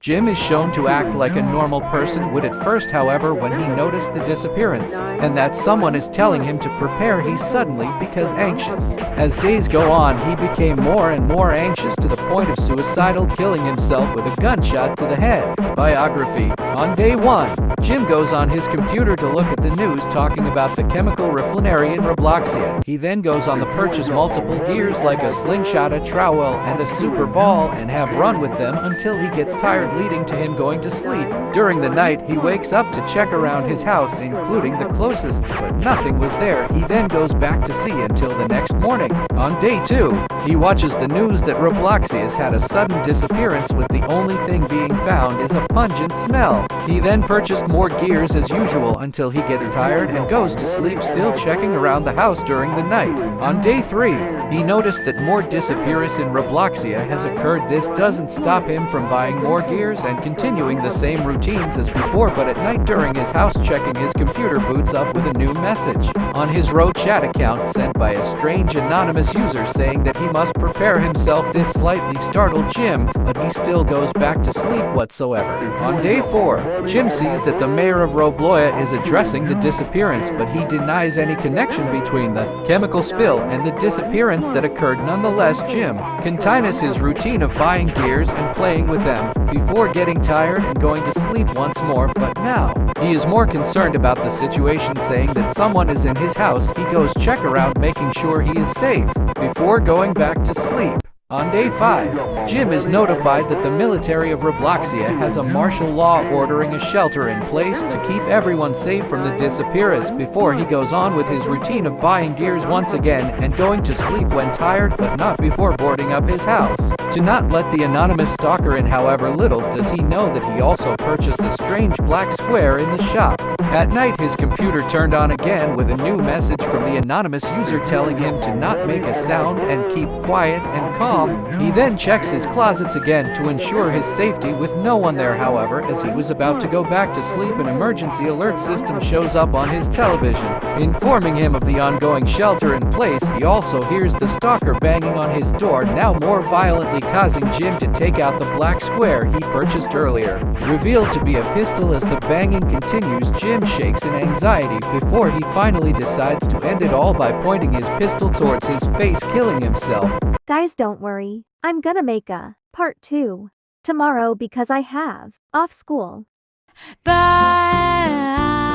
Jim is shown to act like a normal person would at first, however, when he noticed the disappearance, and that someone is telling him to prepare, he suddenly becomes anxious. As days go on, he became more and more anxious to the point of suicidal, killing himself with a gunshot to the head. Biography. On day 1, Jim goes on his computer to look at the news talking about the chemical refinery in Robloxia. He then goes on to purchase multiple gears like a slingshot, a trowel, and a super ball and have run with them until he gets tired, leading to him going to sleep. During the night, he wakes up to check around his house, including the closest, but nothing was there. He then goes back to see until the next morning. On day 2, he watches the news that Robloxia has had a sudden disappearance, with the only thing being found is a pungent smell. He then purchased more gears as usual until he gets tired and goes to sleep, still checking around the house during the night. On day 3, he noticed that more disappearance in Robloxia has occurred. This doesn't stop him from buying more gears and continuing the same routines as before, but at night during his house checking his computer boots up with a new message on his Ro chat account sent by a strange anonymous user saying that he must prepare himself. This slightly startled Jim, but he still goes back to sleep whatsoever. On day 4, Jim sees that the mayor of Robloxia is addressing the disappearance, but he denies any connection between the chemical spill and the disappearance that occurred. Nonetheless, Jim continues his routine of buying gears and playing with them before getting tired and going to sleep once more, but now he is more concerned about the situation, saying that someone is in his house. He goes check around, making sure he is safe before going back to sleep. On day 5, Jim is notified that the military of Robloxia has a martial law ordering a shelter in place to keep everyone safe from the disappearance before he goes on with his routine of buying gears once again and going to sleep when tired, but not before boarding up his house to not let the anonymous stalker in. However, little does he know that he also purchased a strange black square in the shop. At night, his computer turned on again with a new message from the anonymous user telling him to not make a sound and keep quiet and calm. He then checks his closets again to ensure his safety with no one there. However, as he was about to go back to sleep, an emergency alert system shows up on his television, informing him of the ongoing shelter in place. He also hears the stalker banging on his door, now more violently, causing Jim to take out the black square he purchased earlier, revealed to be a pistol. As the banging continues, Jim shakes in anxiety before he finally decides to end it all by pointing his pistol towards his face, killing himself. Guys, don't worry. I'm gonna make a part 2 tomorrow because I have off school. Bye.